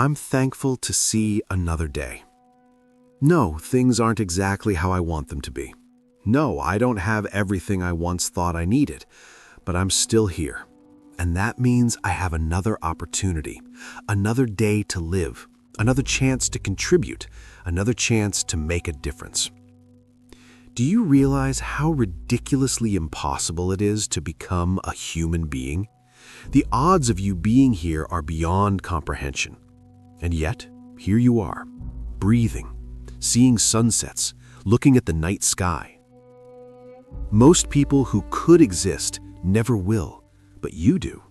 I'm thankful to see another day. No, things aren't exactly how I want them to be. No, I don't have everything I once thought I needed, but I'm still here. And that means I have another opportunity, another day to live, another chance to contribute, another chance to make a difference. Do you realize how ridiculously impossible it is to become a human being? The odds of you being here are beyond comprehension. And yet, here you are, breathing, seeing sunsets, looking at the night sky. Most people who could exist never will, but you do.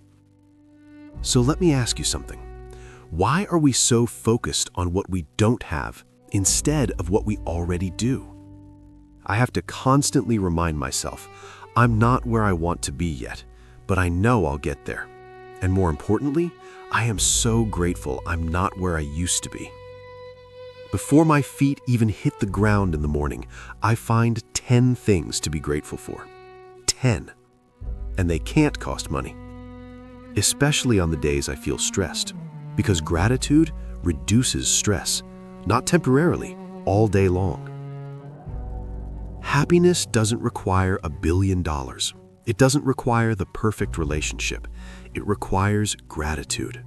So let me ask you something. Why are we so focused on what we don't have instead of what we already do? I have to constantly remind myself, I'm not where I want to be yet, but I know I'll get there. And more importantly, I am so grateful I'm not where I used to be. Before my feet even hit the ground in the morning, I find 10 things to be grateful for. 10. And they can't cost money. Especially on the days I feel stressed, because gratitude reduces stress, not temporarily, all day long. Happiness doesn't require $1 billion. It doesn't require the perfect relationship. It requires gratitude.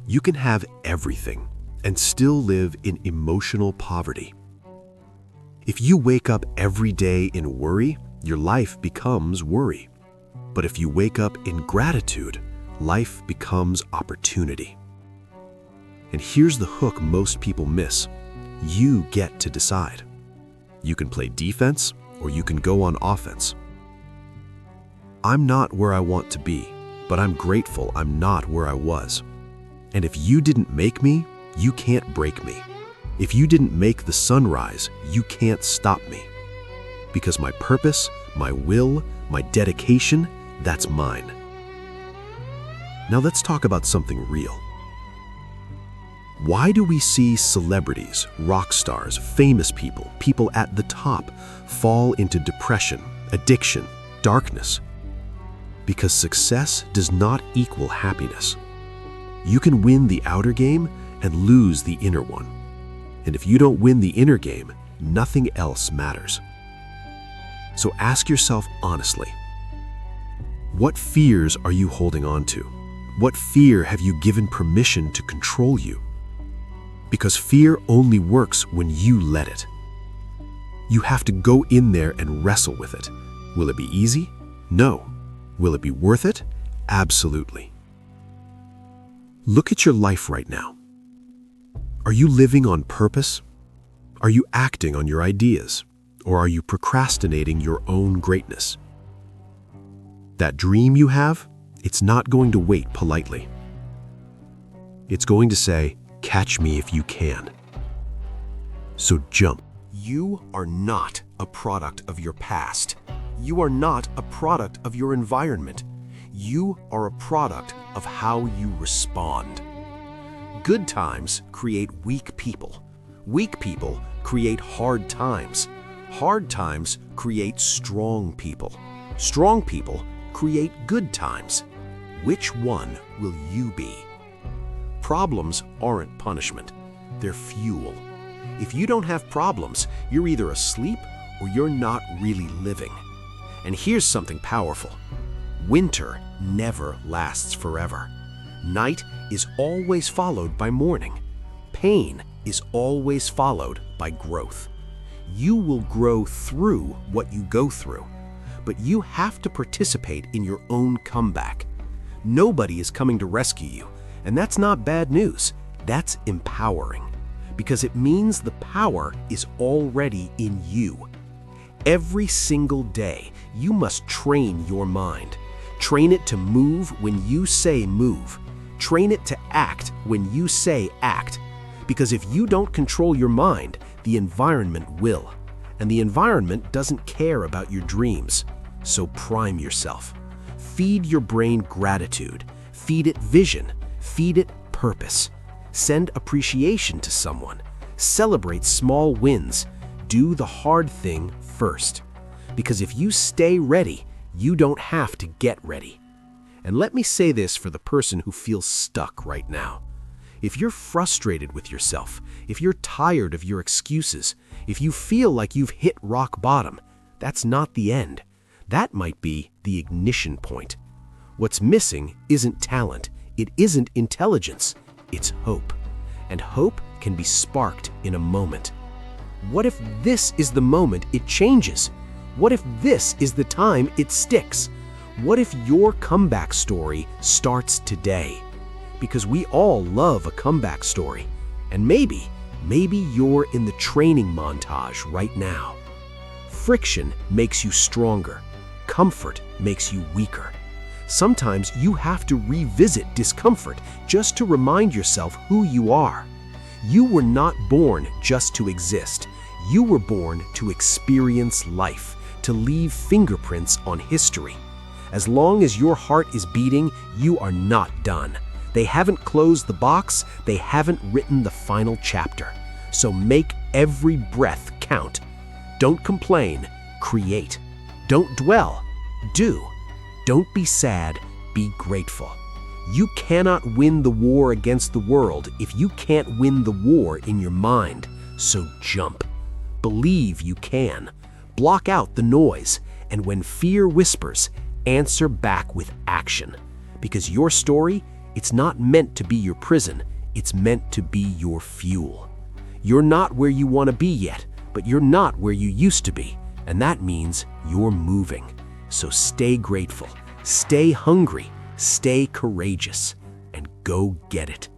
You can have everything and still live in emotional poverty. If you wake up every day in worry, your life becomes worry. But if you wake up in gratitude, life becomes opportunity. And here's the hook most people miss. You get to decide. You can play defense or you can go on offense. I'm not where I want to be, but I'm grateful I'm not where I was. And if you didn't make me, you can't break me. If you didn't make the sunrise, you can't stop me. Because my purpose, my will, my dedication, that's mine. Now let's talk about something real. Why do we see celebrities, rock stars, famous people, people at the top, fall into depression, addiction, darkness? Because success does not equal happiness. You can win the outer game and lose the inner one. And if you don't win the inner game, nothing else matters. So ask yourself honestly, what fears are you holding on to? What fear have you given permission to control you? Because fear only works when you let it. You have to go in there and wrestle with it. Will it be easy? No. Will it be worth it? Absolutely. Look at your life right now. Are you living on purpose? Are you acting on your ideas? Or are you procrastinating your own greatness? That dream you have, it's not going to wait politely. It's going to say, catch me if you can. So jump. You are not a product of your past. You are not a product of your environment. You are a product of how you respond. Good times create weak people. Weak people create hard times. Hard times create strong people. Strong people create good times. Which one will you be? Problems aren't punishment. They're fuel. If you don't have problems, you're either asleep or you're not really living. And here's something powerful. Winter never lasts forever. Night is always followed by morning. Pain is always followed by growth. You will grow through what you go through, but you have to participate in your own comeback. Nobody is coming to rescue you, and that's not bad news. That's empowering, because it means the power is already in you. Every single day, you must train your mind. Train it to move when you say move. Train it to act when you say act. Because if you don't control your mind, the environment will. And the environment doesn't care about your dreams. So prime yourself. Feed your brain gratitude. Feed it vision. Feed it purpose. Send appreciation to someone. Celebrate small wins. Do the hard thing first. Because if you stay ready, you don't have to get ready. And let me say this for the person who feels stuck right now. If you're frustrated with yourself, if you're tired of your excuses, if you feel like you've hit rock bottom, that's not the end. That might be the ignition point. What's missing isn't talent, it isn't intelligence, it's hope. And hope can be sparked in a moment. What if this is the moment it changes? What if this is the time it sticks? What if your comeback story starts today? Because we all love a comeback story. And maybe you're in the training montage right now. Friction makes you stronger. Comfort makes you weaker. Sometimes you have to revisit discomfort just to remind yourself who you are. You were not born just to exist. You were born to experience life, to leave fingerprints on history. As long as your heart is beating, you are not done. They haven't closed the box, they haven't written the final chapter. So make every breath count. Don't complain, create. Don't dwell, do. Don't be sad, be grateful. You cannot win the war against the world if you can't win the war in your mind. So jump. Believe you can. Block out the noise, and when fear whispers, answer back with action. Because your story, it's not meant to be your prison, it's meant to be your fuel. You're not where you want to be yet, but you're not where you used to be, and that means you're moving. So stay grateful, stay hungry, stay courageous, and go get it.